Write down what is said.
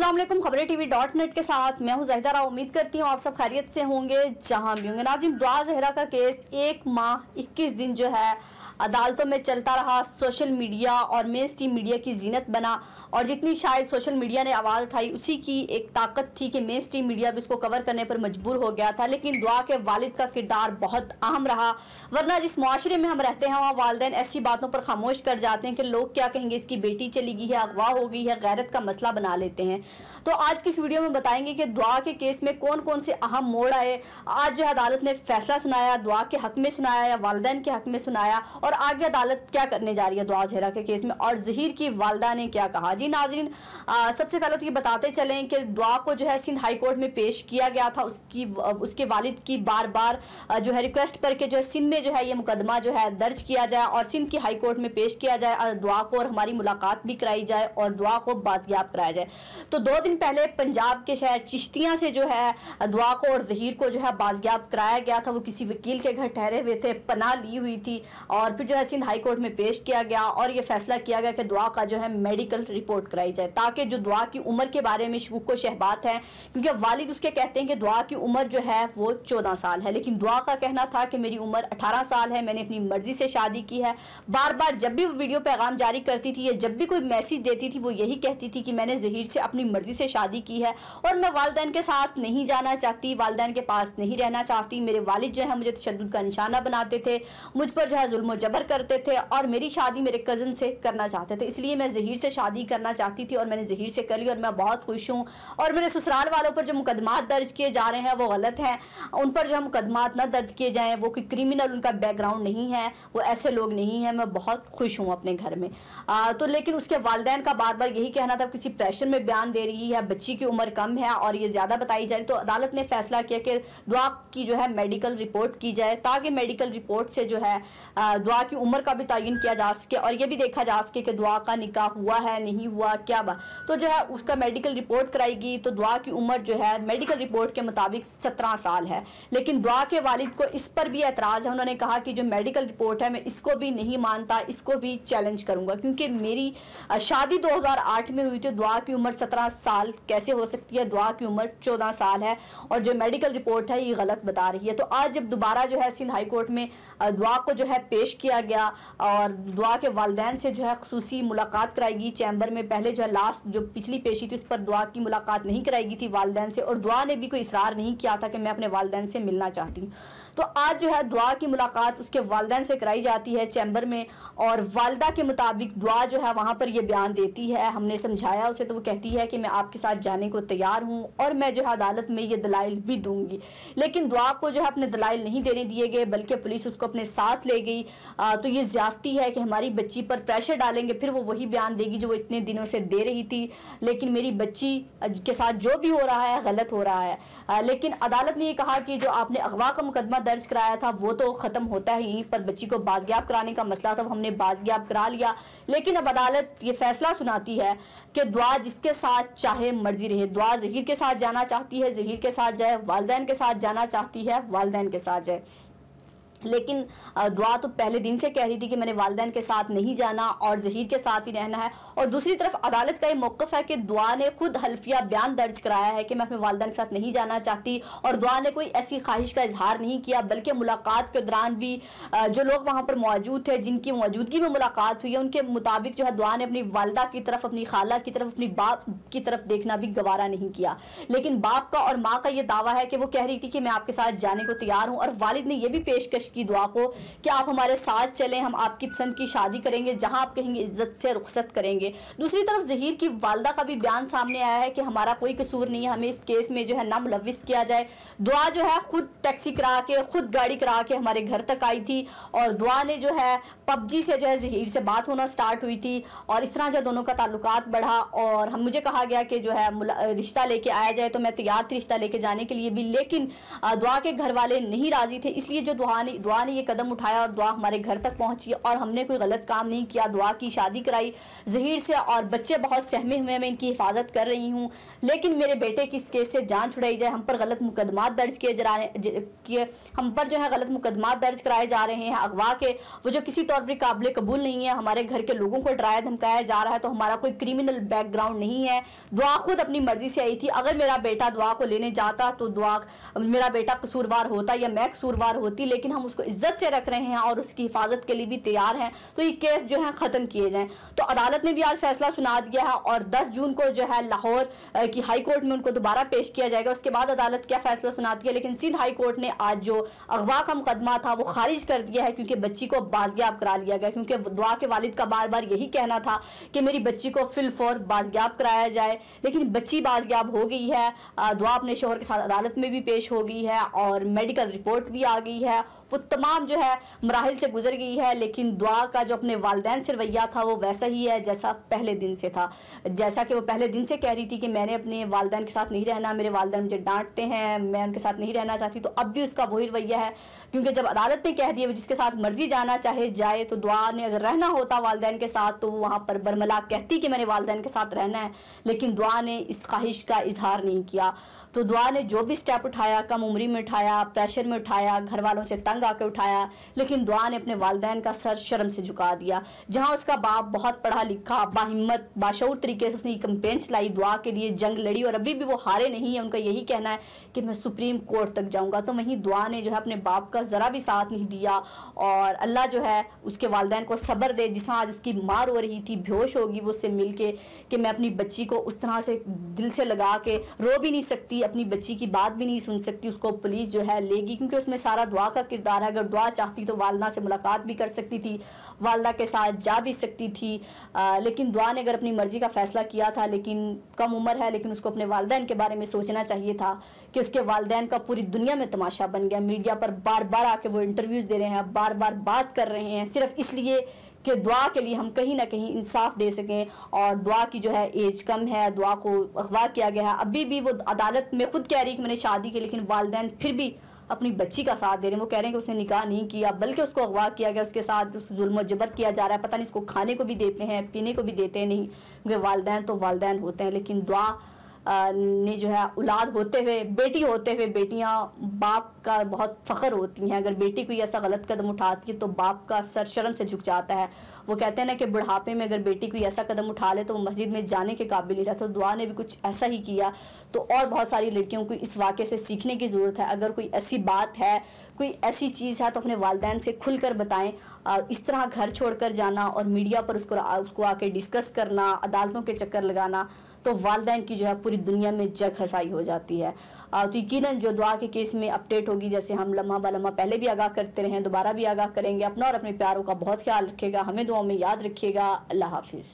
अस्सलाम वालेकुम। खबरें TV.net के साथ मैं हूं ज़ाहिदा राव। उम्मीद करती हूं आप सब खैरियत से होंगे जहां भी होंगे। नाज़रीन, दुआ ज़हरा का केस 1 माह 21 दिन जो है अदालतों में चलता रहा। सोशल मीडिया और मेन स्ट्रीम मीडिया की जीनत बना और जितनी शायद सोशल मीडिया ने आवाज़ उठाई उसी की एक ताकत थी कि मेन स्ट्रीम मीडिया भी इसको कवर करने पर मजबूर हो गया था। लेकिन दुआ के वालिद का किरदार बहुत अहम रहा, वरना जिस मुआशरे में हम रहते हैं वहाँ वालिदैन ऐसी बातों पर खामोश कर जाते हैं कि लोग क्या कहेंगे, इसकी बेटी चली गई है, अगवा हो गई है, गैरत का मसला बना लेते हैं। तो आज की इस वीडियो में बताएंगे कि दुआ के केस में कौन कौन से अहम मोड़ आए। आज जो है अदालत ने फैसला सुनाया, दुआ के हक में सुनाया या वालिदैन के हक में सुनाया, और आगे अदालत क्या करने जा रही है दुआ ज़हरा के केस में, और ज़हीर की वालदा ने क्या कहा। जी नाज़रीन, सबसे पहले तो ये बताते चलें कि दुआ को जो है सिंध हाई कोर्ट में पेश किया गया था। उसके वालिद की बार बार जो है रिक्वेस्ट पर के जो है सिंध में जो है ये मुकदमा जो है दर्ज किया जाए और सिंध की हाई कोर्ट में पेश किया जाए, दुआ को और हमारी मुलाकात भी कराई जाए और दुआ को बाज़याब कराया जाए। तो 2 दिन पहले पंजाब के शहर चिश्तियाँ से जो है दुआ को और ज़हीर को जो है बाज़याब कराया गया था। वो किसी वकील के घर ठहरे हुए थे, पनाह ली हुई थी, और फिर जो है सिंध हाई कोर्ट में पेश किया गया और ये फैसला किया गया कि दुआ का जो है मेडिकल रिपोर्ट कराई जाए, ताकि जो दुआ की उम्र के बारे में शूक व शहबात है, क्योंकि वालिद उसके कहते हैं कि दुआ की उम्र जो है वो 14 साल है, लेकिन दुआ का कहना था कि मेरी उम्र 18 साल है, मैंने अपनी मर्जी से शादी की है। बार बार जब भी वो वीडियो पैगाम जारी करती थी या जब भी कोई मैसेज देती थी वो यही कहती थी कि मैंने ज़हीर से अपनी मर्जी से शादी की है और मैं वालिदैन के साथ नहीं जाना चाहती, वालिदैन के पास नहीं रहना चाहती। मेरे वालिद जो है मुझे तशद्दुद का निशाना बनाते थे, मुझ पर जो है जुल्म व जबर करते थे और मेरी शादी मेरे कज़न से करना चाहते थे, इसलिए मैं ज़हीर से शादी करना चाहती थी और मैंने ज़हीर से कर ली और मैं बहुत खुश हूँ। और मेरे ससुराल वालों पर जो मुकदमात दर्ज किए जा रहे हैं वो गलत हैं, उन पर जो है मुकदमात न दर्ज किए जाएँ। वो कोई क्रिमिनल, उनका बैकग्राउंड नहीं है, वो ऐसे लोग नहीं हैं, मैं बहुत खुश हूँ अपने घर में। तो लेकिन उसके वालिदैन का बार बार यही कहना था किसी प्रेशर में बयान दे रही है, बच्ची की उम्र कम है और ये ज़्यादा बताई जा रही। तो अदालत ने फैसला किया कि दुआ की जो है मेडिकल रिपोर्ट की जाए, ताकि मेडिकल रिपोर्ट से जो है दुआ की उम्र का भी तयन किया जा सके और ये भी देखा जा सके कि दुआ का निकाह हुआ है नहीं हुआ, क्या बात। तो जो है उसका मेडिकल रिपोर्ट कराएगी। तो दुआ की उम्र जो है मेडिकल रिपोर्ट के मुताबिक 17 साल है, लेकिन दुआ के वालिद को इस पर भी एतराज़ है। उन्होंने कहा कि जो मेडिकल रिपोर्ट है मैं इसको भी नहीं मानता, इसको भी चैलेंज करूंगा, क्योंकि मेरी शादी 2008 में हुई थी। दुआ की उम्र 17 साल कैसे हो सकती है, दुआ की उम्र 14 साल है और जो मेडिकल रिपोर्ट है ये गलत बता रही है। तो आज जब दोबारा जो है सिंध हाई कोर्ट में दुआ को जो है पेश किया गया और दुआ के वालिदैन से जो है खुसूसी मुलाकात कराएगी चैम्बर में। पहले जो है लास्ट जो पिछली पेशी थी उस पर दुआ की मुलाकात नहीं कराई थी वालिदैन से, और दुआ ने भी कोई इसरार नहीं किया था कि मैं अपने वालिदैन से मिलना चाहती हूँ। तो आज जो है दुआ की मुलाकात उसके वालिदैन से कराई जाती है चैम्बर में, और वालिदा के मुताबिक दुआ जो है वहाँ पर ये बयान देती है, हमने समझाया उसे तो वो कहती है कि मैं आपके साथ जाने को तैयार हूँ और मैं जो है अदालत में ये दलाइल भी दूंगी। लेकिन दुआ को जो है अपने दलाइल नहीं देने दिए गए, बल्कि पुलिस उसको अपने साथ ले गई। तो ये ज़्यादती है कि हमारी बच्ची पर प्रेशर डालेंगे, फिर वो वही बयान देगी जो वो इतने दिनों से दे रही थी, लेकिन मेरी बच्ची के साथ जो भी हो रहा है गलत हो रहा है। लेकिन अदालत ने ये कहा कि जो आपने अगवा का मुकदमा दर्ज कराया था वो तो ख़त्म होता है यहीं पर, बच्ची को बाज़याब कराने का मसला था, हमने बाज़याब करा लिया। लेकिन अब अदालत ये फैसला सुनाती है कि दुआ जिसके साथ चाहे मर्जी रहे, दुआ ज़हीर के साथ जाना चाहती है ज़हीर के साथ जाए, वालिदैन के साथ जाना चाहती है वालिदैन के साथ जाए। लेकिन दुआ तो पहले दिन से कह रही थी कि मैंने वालिदैन के साथ नहीं जाना और ज़हीर के साथ ही रहना है। और दूसरी तरफ अदालत का ये मौक़िफ़ है कि दुआ ने खुद हल्फिया बयान दर्ज कराया है कि मैं अपने वालिदैन के साथ नहीं जाना चाहती, और दुआ ने कोई ऐसी ख्वाहिश का इजहार नहीं किया, बल्कि मुलाकात के दौरान भी जो लोग वहाँ पर मौजूद थे, जिनकी मौजूदगी में मुलाकात हुई है, उनके मुताबिक जो है दुआ ने अपनी वालिदा की तरफ, अपनी खाला की तरफ, अपनी बाप की तरफ देखना भी गवारा नहीं किया। लेकिन बाप का और माँ का ये दावा है कि वो कह रही थी कि मैं आपके साथ जाने को तैयार हूँ, और वालिद ने यह भी पेशकश की दुआ को कि आप हमारे साथ चलें, हम आपकी पसंद की शादी करेंगे, जहां आप कहेंगे इज्जत से रुखसत करेंगे। दूसरी तरफ ज़हीर की वालिदा का भी बयान सामने आया है कि हमारा कोई कसूर नहीं है, हमें इस केस में जो है ना मुलविस किया जाए। दुआ जो है खुद टैक्सी करा के, खुद गाड़ी करा के हमारे घर तक आई थी, और दुआ ने जो है पबजी से जो है ज़हीर से बात होना स्टार्ट हुई थी, और इस तरह जो दोनों का ताल्लुकात बढ़ा। और मुझे कहा गया कि जो है रिश्ता लेके आया जाए, तो मैं तैयार थी रिश्ता लेके जाने के लिए भी, लेकिन दुआ के घर वाले नहीं राजी थे, इसलिए जो दुआ ने ये कदम उठाया और दुआ हमारे घर तक पहुंची और हमने कोई गलत काम नहीं किया। दुआ की शादी कराई ज़हीर से और बच्चे बहुत सहमे हुए, मैं इनकी हिफाजत कर रही हूँ, लेकिन मेरे बेटे की इस केस से जान छुड़ाई जाए। हम पर गलत मुकदमा दर्ज किए हम पर जो है गलत मुकदमा दर्ज कराए जा रहे हैं अगवा के, वो जो किसी तौर पर काबिल कबूल नहीं है। हमारे घर के लोगों को डराया धमकाया जा रहा है, तो हमारा कोई क्रिमिनल बैकग्राउंड नहीं है। दुआ खुद अपनी मर्जी से आई थी। अगर मेरा बेटा दुआ को लेने जाता तो दुआ मेरा बेटा कसूरवार होता या मैं कसूरवार होती, लेकिन हम उसको इज्जत से रख रहे हैं और उसकी हिफाजत के लिए भी तैयार हैं, तो ये केस जो है ख़त्म किए जाएं। तो अदालत ने भी आज फैसला सुना दिया है और 10 जून को जो है लाहौर की हाई कोर्ट में उनको दोबारा पेश किया जाएगा। उसके बाद अदालत क्या फैसला सुनाती है, लेकिन सिंध हाई कोर्ट ने आज जो अगवा का मुकदमा था वो खारिज कर दिया है, क्योंकि बच्ची को बाजियाब करा लिया गया। क्योंकि दुआ के वालिद का बार बार यही कहना था कि मेरी बच्ची को फिलफौर बाजियाब कराया जाए, लेकिन बच्ची बाजियाब हो गई है। दुआ अपने शोहर के साथ अदालत में भी पेश हो गई है और मेडिकल रिपोर्ट भी आ गई है। वो तमाम जो है मराहिल से गुजर गई है, लेकिन दुआ का जो अपने वालिदैन से रवैया था वो वैसा ही है जैसा पहले दिन से था। जैसा कि वो पहले दिन से कह रही थी कि मैंने अपने वालिदैन के साथ नहीं रहना, मेरे वालिदैन मुझे डांटते हैं, मैं उनके साथ नहीं रहना चाहती, तो अब भी उसका वही रवैया है। क्योंकि जब अदालत ने कह दिया वो जिसके साथ मर्जी जाना चाहे जाए, तो दुआ ने अगर रहना होता वालिदैन के साथ तो वो वहाँ पर बरमला कहती कि मैंने वालिदैन के साथ रहना है, लेकिन दुआ ने इस ख्वाहिश का इजहार नहीं किया। तो दुआ ने जो भी स्टेप उठाया, कम उम्री में उठाया, प्रेशर में उठाया, घर वालों से तंग आकर उठाया, लेकिन दुआ ने अपने वालिदैन का सर शर्म से झुका दिया। जहां उसका बाप बहुत पढ़ा लिखा, बाहिम्मत, बाशऊर तरीके से उसने कैंपेन चलाई, दुआ के लिए जंग लड़ी और अभी भी वो हारे नहीं है। उनका यही कहना है कि मैं सुप्रीम कोर्ट तक जाऊँगा। तो वहीं दुआ ने जो है अपने बाप का ज़रा भी साथ नहीं दिया और अल्लाह जो है उसके वालिदैन को सब्र दे। जिस आज उसकी माँ रो रही थी, बेहोश होगी वो उससे मिल के कि मैं अपनी बच्ची को उस तरह से दिल से लगा के रो भी नहीं सकती, अपनी बच्ची की बात भी नहीं सुन सकती, उसको पुलिस जो है लेगी, क्योंकि उसमें सारा दुआ का किरदार है। अगर दुआ चाहती तो वालदा से मुलाकात भी कर सकती थी, वालदा के साथ जा भी सकती थी, लेकिन दुआ ने अगर अपनी मर्ज़ी का फ़ैसला किया था, लेकिन कम उम्र है, लेकिन उसको अपने वालिदैन के बारे में सोचना चाहिए था कि उसके वालिदैन का पूरी दुनिया में तमाशा बन गया। मीडिया पर बार बार आके वो इंटरव्यूज़ दे रहे हैं, बार बार बात कर रहे हैं, सिर्फ इसलिए कि दुआ के लिए हम कहीं ना कहीं इंसाफ दे सकें। और दुआ की जो है एज कम है, दुआ को अगवा किया गया है, अभी भी वो अदालत में खुद कह रही है कि मैंने शादी की, लेकिन वालिदैन फिर भी अपनी बच्ची का साथ दे रहे हैं। वो कह रहे हैं कि उसने निकाह नहीं किया, बल्कि उसको अगवा किया गया, उसके साथ उसको जुल्म और जबर किया जा रहा है। पता नहीं उसको खाने को भी देते हैं, पीने को भी देते हैं नहीं, क्योंकि वालिदैन तो वालिदैन होते हैं। लेकिन दुआ ने जो है औलाद होते हुए, बेटी होते हुए, बेटियां बाप का बहुत फ़ख्र होती हैं। अगर बेटी कोई ऐसा गलत कदम उठाती है तो बाप का सर शर्म से झुक जाता है। वो कहते हैं ना कि बुढ़ापे में अगर बेटी कोई ऐसा कदम उठा ले तो वो मस्जिद में जाने के काबिल नहीं रहता। तो दुआ ने भी कुछ ऐसा ही किया। तो और बहुत सारी लड़कियों को इस वाक़े से सीखने की ज़रूरत है। अगर कोई ऐसी बात है, कोई ऐसी चीज़ है, तो अपने वालिदैन से खुलकर बताएं। इस तरह घर छोड़कर जाना और मीडिया पर उसको आके डिस्कस करना, अदालतों के चक्कर लगाना, तो वालिदैन की जो है पूरी दुनिया में जग हसाई हो जाती है। तो यकीनन जो दुआ के केस में अपडेट होगी, जैसे हम लम्हा ब लम्हा पहले भी आगाह करते रहे, दोबारा भी आगाह करेंगे। अपना और अपने प्यारों का बहुत ख्याल रखिएगा, हमें दुआओं में याद रखिएगा। अल्लाह हाफिज़।